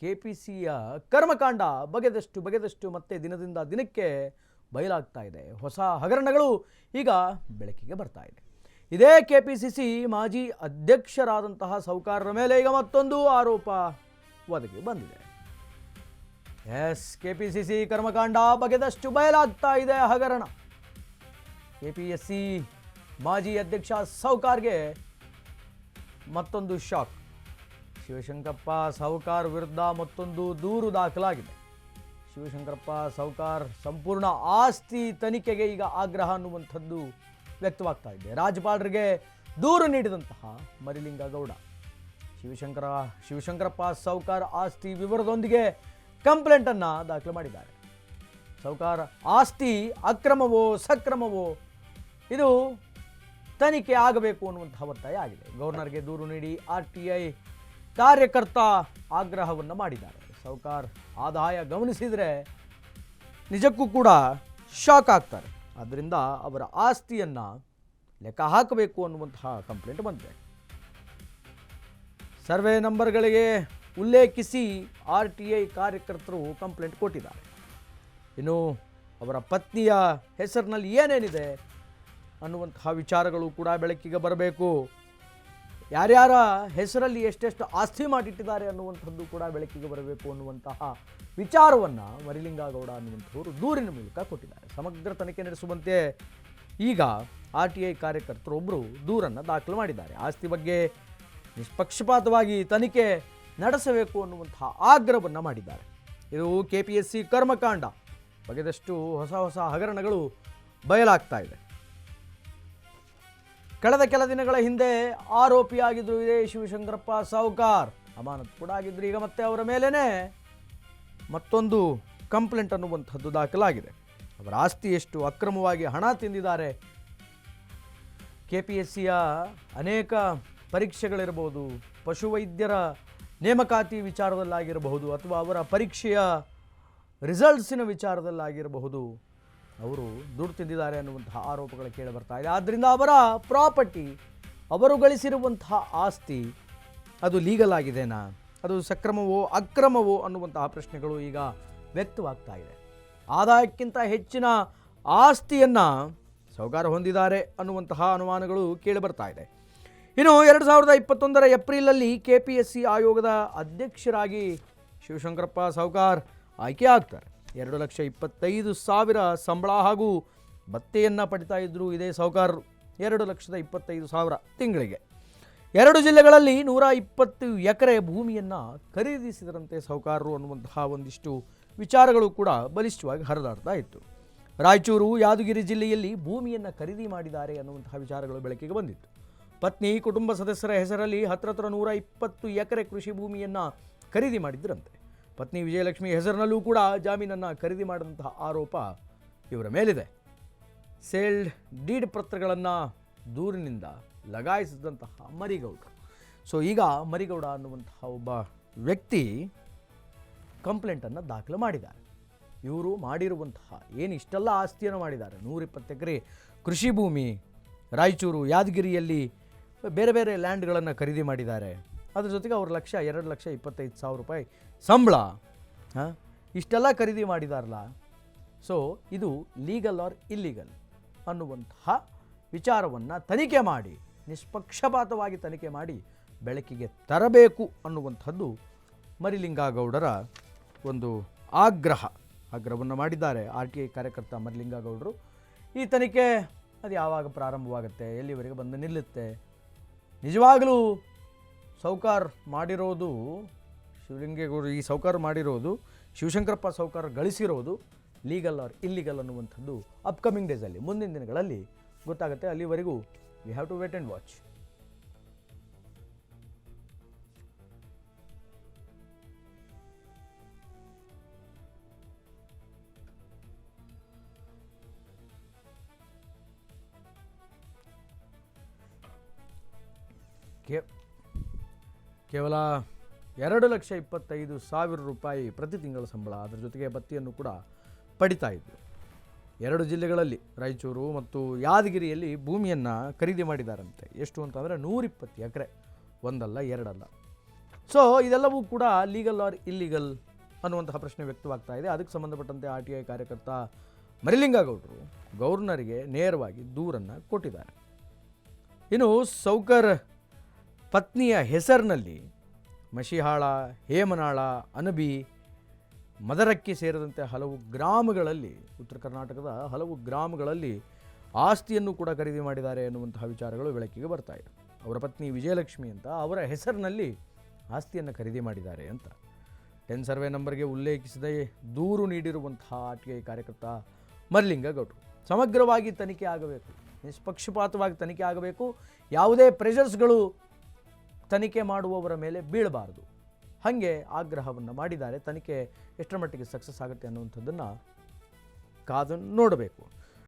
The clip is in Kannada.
ಕೆಪಿಸಿಯ ಕರ್ಮಕಾಂಡ ಬಗೆದಷ್ಟು ಮತ್ತೆ ದಿನದಿಂದ ದಿನಕ್ಕೆ ಬಯಲಾಗ್ತಾ ಇದೆ. ಹೊಸ ಹಗರಣಗಳು ಈಗ ಬೆಳಕಿಗೆ ಬರ್ತಾ ಇದೆ. ಇದೇ ಕೆಪಿಸಿಸಿ ಮಾಜಿ ಅಧ್ಯಕ್ಷರಾದಂತಹ ಸೌಕಾರರ ಮೇಲೆ ಈಗ ಮತ್ತೊಂದು ಆರೋಪ ಒದಗಿ ಬಂದಿದೆ. ಕೆಪಿಸಿಸಿ ಕರ್ಮಕಾಂಡ ಬಗೆದಷ್ಟು ಬಯಲಾಗ್ತಾ ಇದೆ ಹಗರಣ. ಕೆಪಿಎಸ್ಸಿ ಮಾಜಿ ಅಧ್ಯಕ್ಷ ಸೌಕಾರ್ಗೆ ಮತ್ತೊಂದು ಶಾಕ್. ಶಿವಶಂಕರಪ್ಪ ಸೌಕಾರ್ ವಿರುದ್ಧ ಮತ್ತೊಂದು ದೂರು ದಾಖಲಾಗಿದೆ. ಶಿವಶಂಕರಪ್ಪ ಸೌಕಾರ್ ಸಂಪೂರ್ಣ ಆಸ್ತಿ ತನಿಖೆಗೆ ಈಗ ಆಗ್ರಹ ಅನ್ನುವಂಥದ್ದು ವ್ಯಕ್ತವಾಗ್ತಾ ಇದೆ. ರಾಜ್ಯಪಾಲರಿಗೆ ದೂರು ನೀಡಿದಂತಹ ಮರಿಲಿಂಗಗೌಡ ಶಿವಶಂಕರಪ್ಪ ಸೌಕಾರ್ ಆಸ್ತಿ ವಿವರದೊಂದಿಗೆ ಕಂಪ್ಲೇಂಟನ್ನು ದಾಖಲು ಮಾಡಿದ್ದಾರೆ. ಸೌಕಾರ್ ಆಸ್ತಿ ಅಕ್ರಮವೋ ಸಕ್ರಮವೋ ಇದು ತನಿಖೆ ಆಗಬೇಕು ಅನ್ನುವಂತಹ ಒತ್ತಾಯ ಆಗಿದೆ. ಗವರ್ನರ್ಗೆ ದೂರು ನೀಡಿ RTI ಕಾರ್ಯಕರ್ತ ಆಗ್ರಹವನ್ನು ಮಾಡಿದ್ದಾರೆ. ಸೌಕಾರ್ ಆದಾಯ ಗಮನಿಸಿದರೆ ನಿಜಕ್ಕೂ ಕೂಡ ಶಾಕ್ ಆಗ್ತಾರೆ. ಆದ್ದರಿಂದ ಅವರ ಆಸ್ತಿಯನ್ನು ಲೆಕ್ಕ ಹಾಕಬೇಕು ಅನ್ನುವಂತಹ ಕಂಪ್ಲೇಂಟ್ ಬಂದಿದೆ. ಸರ್ವೆ ನಂಬರ್ಗಳಿಗೆ ಉಲ್ಲೇಖಿಸಿ RTI ಕಾರ್ಯಕರ್ತರು ಕಂಪ್ಲೇಂಟ್ ಕೊಟ್ಟಿದ್ದಾರೆ. ಇನ್ನು ಅವರ ಪತ್ನಿಯ ಹೆಸರಿನಲ್ಲಿ ಏನೇನಿದೆ ಅನ್ನುವಂತಹ ವಿಚಾರಗಳು ಕೂಡ ಬೆಳಕಿಗೆ ಬರಬೇಕು. ಯಾರ್ಯಾರ ಹೆಸರಲ್ಲಿ ಎಷ್ಟೆಷ್ಟು ಆಸ್ತಿ ಮಾಡಿಟ್ಟಿದ್ದಾರೆ ಅನ್ನುವಂಥದ್ದು ಕೂಡ ಬೆಳಕಿಗೆ ಬರಬೇಕು ಅನ್ನುವಂತಹ ವಿಚಾರವನ್ನು ಮರಿಲಿಂಗಗೌಡ ಅನ್ನುವಂಥವರು ದೂರಿನ ಮೂಲಕ ಕೊಟ್ಟಿದ್ದಾರೆ. ಸಮಗ್ರ ತನಿಖೆ ನಡೆಸುವಂತೆ ಈಗ RTI ಕಾರ್ಯಕರ್ತರೊಬ್ಬರು ದೂರನ್ನು ದಾಖಲು ಮಾಡಿದ್ದಾರೆ. ಆಸ್ತಿ ಬಗ್ಗೆ ನಿಷ್ಪಕ್ಷಪಾತವಾಗಿ ತನಿಖೆ ನಡೆಸಬೇಕು ಅನ್ನುವಂತಹ ಆಗ್ರಹವನ್ನು ಮಾಡಿದ್ದಾರೆ. ಇದು ಕೆಪಿಎಸ್ಸಿ ಕರ್ಮಕಾಂಡ ಬಗೆದಷ್ಟು ಹೊಸ ಹಗರಣಗಳು ಬಯಲಾಗ್ತಾ ಇದೆ. ಕಳೆದ ಕೆಲ ದಿನಗಳ ಹಿಂದೆ ಆರೋಪಿಯಾಗಿದ್ದರು ಇದೇ ಶಿವಶಂಕರಪ್ಪ ಸೌಕಾರ್. ಅಮಾನತು ಕೂಡ ಆಗಿದ್ರು. ಈಗ ಮತ್ತೆ ಅವರ ಮೇಲೇ ಮತ್ತೊಂದು ಕಂಪ್ಲೇಂಟ್ ಅನ್ನುವಂಥದ್ದು ದಾಖಲಾಗಿದೆ. ಅವರ ಆಸ್ತಿ ಎಷ್ಟು ಅಕ್ರಮವಾಗಿ ಹಣ ತಿಂದಿದ್ದಾರೆ, ಕೆಪಿಎಸ್ಸಿಯ ಅನೇಕ ಪರೀಕ್ಷೆಗಳಿರಬಹುದು, ಪಶುವೈದ್ಯರ ನೇಮಕಾತಿ ವಿಚಾರದಲ್ಲಾಗಿರಬಹುದು, ಅಥವಾ ಅವರ ಪರೀಕ್ಷೆಯ ರಿಸಲ್ಟ್ಸಿನ ವಿಚಾರದಲ್ಲಾಗಿರಬಹುದು, ಅವರು ದುಡ್ಡು ತಿಂದಿದ್ದಾರೆ ಅನ್ನುವಂತಹ ಆರೋಪಗಳು ಕೇಳಿ ಬರ್ತಾ ಇದೆ. ಆದ್ದರಿಂದ ಅವರ ಪ್ರಾಪರ್ಟಿ, ಅವರು ಗಳಿಸಿರುವಂತಹ ಆಸ್ತಿ ಅದು ಲೀಗಲ್ ಆಗಿದೆನಾ, ಅದು ಸಕ್ರಮವೋ ಅಕ್ರಮವೋ ಅನ್ನುವಂತಹ ಪ್ರಶ್ನೆಗಳು ಈಗ ವ್ಯಕ್ತವಾಗ್ತಾ ಇದೆ. ಆದಾಯಕ್ಕಿಂತ ಹೆಚ್ಚಿನ ಆಸ್ತಿಯನ್ನು ಸೌಕಾರ ಹೊಂದಿದ್ದಾರೆ ಅನ್ನುವಂತಹ ಅನುಮಾನಗಳು ಕೇಳಿ ಬರ್ತಾ ಇದೆ. ಇನ್ನು 2021 ಏಪ್ರಿಲಲ್ಲಿ ಕೆಪಿಎಸ್ಸಿ ಆಯೋಗದ ಅಧ್ಯಕ್ಷರಾಗಿ ಶಿವಶಂಕರಪ್ಪ ಸೌಕಾರ್ ಆಯ್ಕೆ ಆಗ್ತಾರೆ. 2,25,000 ಸಂಬಳ ಹಾಗೂ ಭತ್ಯೆಯನ್ನು ಪಡಿತಾ ಇದ್ದರು ಇದೇ ಸೌಕಾರ್. 2,25,000 ತಿಂಗಳಿಗೆ. 2 ಜಿಲ್ಲೆಗಳಲ್ಲಿ 120 ಎಕರೆ ಭೂಮಿಯನ್ನು ಖರೀದಿಸಿದರಂತೆ ಸೌಕಾರರು ಅನ್ನುವಂತಹ ಒಂದಿಷ್ಟು ವಿಚಾರಗಳು ಕೂಡ ಬಲಿಷ್ಠವಾಗಿ ಹರಿದಾಡ್ತಾ ಇತ್ತು. ರಾಯಚೂರು, ಯಾದಗಿರಿ ಜಿಲ್ಲೆಯಲ್ಲಿ ಭೂಮಿಯನ್ನು ಖರೀದಿ ಮಾಡಿದ್ದಾರೆ ಅನ್ನುವಂತಹ ವಿಚಾರಗಳು ಬೆಳಕಿಗೆ ಬಂದಿತ್ತು. ಪತ್ನಿ, ಕುಟುಂಬ ಸದಸ್ಯರ ಹೆಸರಲ್ಲಿ ಹತ್ರ 120 ಎಕರೆ ಕೃಷಿ ಭೂಮಿಯನ್ನು ಖರೀದಿ ಮಾಡಿದ್ದರಂತೆ. ಪತ್ನಿ ವಿಜಯಲಕ್ಷ್ಮಿ ಹೆಸರಿನಲ್ಲೂ ಕೂಡ ಜಾಮೀನನ್ನು ಖರೀದಿ ಮಾಡಿದಂತಹ ಆರೋಪ ಇವರ ಮೇಲಿದೆ. ಸೇಲ್ಡ್ ಡೀಡ್ ಪತ್ರಗಳನ್ನು ದೂರಿನಿಂದ ಲಗಾಯಿಸಿದಂತಹ ಮರಿಗೌಡ. ಸೊ ಈಗ ಮರಿಗೌಡ ಅನ್ನುವಂತಹ ಒಬ್ಬ ವ್ಯಕ್ತಿ ಕಂಪ್ಲೇಂಟನ್ನು ದಾಖಲು ಮಾಡಿದ್ದಾರೆ. ಇವರು ಮಾಡಿರುವಂತಹ ಏನು ಇಷ್ಟೆಲ್ಲ ಆಸ್ತಿಯನ್ನು ಮಾಡಿದ್ದಾರೆ, 120 ಎಕರೆ ಕೃಷಿ ಭೂಮಿ, ರಾಯಚೂರು, ಯಾದಗಿರಿಯಲ್ಲಿ ಬೇರೆ ಬೇರೆ ಲ್ಯಾಂಡ್ಗಳನ್ನು ಖರೀದಿ ಮಾಡಿದ್ದಾರೆ. ಅದ್ರ ಜೊತೆಗೆ ಅವ್ರ 2,25,000 ರೂಪಾಯಿ ಸಂಬಳ, ಇಷ್ಟೆಲ್ಲ ಖರೀದಿ ಮಾಡಿದಾರಲ್ಲ. ಸೊ ಇದು ಲೀಗಲ್ ಆರ್ ಇಲ್ಲೀಗಲ್ ಅನ್ನುವಂತಹ ವಿಚಾರವನ್ನು ತನಿಖೆ ಮಾಡಿ, ನಿಷ್ಪಕ್ಷಪಾತವಾಗಿ ತನಿಖೆ ಮಾಡಿ ಬೆಳಕಿಗೆ ತರಬೇಕು ಅನ್ನುವಂಥದ್ದು ಮರಿಲಿಂಗಗೌಡರ ಒಂದು ಆಗ್ರಹವನ್ನು ಮಾಡಿದ್ದಾರೆ RTI ಕಾರ್ಯಕರ್ತ ಮರಿಲಿಂಗಗೌಡರು. ಈ ತನಿಖೆ ಅದು ಯಾವಾಗ ಪ್ರಾರಂಭವಾಗುತ್ತೆ, ಎಲ್ಲಿವರೆಗೆ ಬಂದು ನಿಲ್ಲುತ್ತೆ, ನಿಜವಾಗಲೂ ಸೌಕಾರ್ ಮಾಡಿರೋದು ಈ ಸೌಕಾರ್ ಮಾಡಿರೋದು ಶಿವಶಂಕರಪ್ಪ ಸೌಕಾರ್ ಗಳಿಸಿರೋದು ಲೀಗಲ್ ಆರ್ ಇಲ್ಲೀಗಲ್ ಅನ್ನುವಂಥದ್ದು ಅಪ್ಕಮಿಂಗ್ ಡೇಸಲ್ಲಿ, ಮುಂದಿನ ದಿನಗಳಲ್ಲಿ ಗೊತ್ತಾಗುತ್ತೆ. ಅಲ್ಲಿವರೆಗೂ we have to wait and watch. ಕೇವಲ 2,25,000 ರೂಪಾಯಿ ಪ್ರತಿ ತಿಂಗಳ ಸಂಬಳ, ಅದರ ಜೊತೆಗೆ ಭತ್ಯೆಯನ್ನು ಕೂಡ ಪಡಿತಾ ಇದ್ದರು. 2 ಜಿಲ್ಲೆಗಳಲ್ಲಿ ರಾಯಚೂರು ಮತ್ತು ಯಾದಗಿರಿಯಲ್ಲಿ ಭೂಮಿಯನ್ನು ಖರೀದಿ ಮಾಡಿದಾರಂತೆ. ಎಷ್ಟು ಅಂತಂದರೆ 120 ಎಕರೆ, ಒಂದಲ್ಲ ಎರಡಲ್ಲ. ಸೊ ಇದೆಲ್ಲವೂ ಕೂಡ ಲೀಗಲ್ ಆರ್ ಇಲ್ಲೀಗಲ್ ಅನ್ನುವಂತಹ ಪ್ರಶ್ನೆ ವ್ಯಕ್ತವಾಗ್ತಾ ಇದೆ. ಅದಕ್ಕೆ ಸಂಬಂಧಪಟ್ಟಂತೆ RTI ಕಾರ್ಯಕರ್ತ ಮರಿಲಿಂಗೇಗೌಡರು ಗವರ್ನರಿಗೆ ನೇರವಾಗಿ ದೂರನ್ನು ಕೊಟ್ಟಿದ್ದಾರೆ. ಇನ್ನು ಸೌಕರ್ ಪತ್ನಿಯ ಹೆಸರಿನಲ್ಲಿ ಮಶಿಹಾಳ, ಹೇಮನಾಳ, ಅನಬಿ, ಮದರಕ್ಕಿ ಸೇರಿದಂತೆ ಹಲವು ಗ್ರಾಮಗಳಲ್ಲಿ, ಉತ್ತರ ಕರ್ನಾಟಕದ ಹಲವು ಗ್ರಾಮಗಳಲ್ಲಿ ಆಸ್ತಿಯನ್ನು ಕೂಡ ಖರೀದಿ ಮಾಡಿದ್ದಾರೆ ಎನ್ನುವಂತಹ ವಿಚಾರಗಳು ಬೆಳಕಿಗೆ ಬರ್ತಾ ಇದೆ. ಅವರ ಪತ್ನಿ ವಿಜಯಲಕ್ಷ್ಮಿ ಅಂತ ಅವರ ಹೆಸರಿನಲ್ಲಿ ಆಸ್ತಿಯನ್ನು ಖರೀದಿ ಮಾಡಿದ್ದಾರೆ ಅಂತ 10 ಸರ್ವೆ ನಂಬರ್ಗೆ ಉಲ್ಲೇಖಿಸದೆ ದೂರು ನೀಡಿರುವಂತಹ RTI ಕಾರ್ಯಕರ್ತ ಮರಿಲಿಂಗೇಗೌಡರು ಸಮಗ್ರವಾಗಿ ತನಿಖೆ ಆಗಬೇಕು, ನಿಷ್ಪಕ್ಷಪಾತವಾಗಿ ತನಿಖೆ ಆಗಬೇಕು, ಯಾವುದೇ ಪ್ರೆಷರ್ಸ್ಗಳು ತನಿಖೆ ಮಾಡುವವರ ಮೇಲೆ ಬೀಳಬಾರದು, ಹಾಗೆ ಆಗ್ರಹವನ್ನು ಮಾಡಿದ್ದಾರೆ. ತನಿಖೆ ಎಷ್ಟರ ಮಟ್ಟಿಗೆ ಸಕ್ಸಸ್ ಆಗುತ್ತೆ ಅನ್ನುವಂಥದ್ದನ್ನು ಕಾದು ನೋಡಬೇಕು.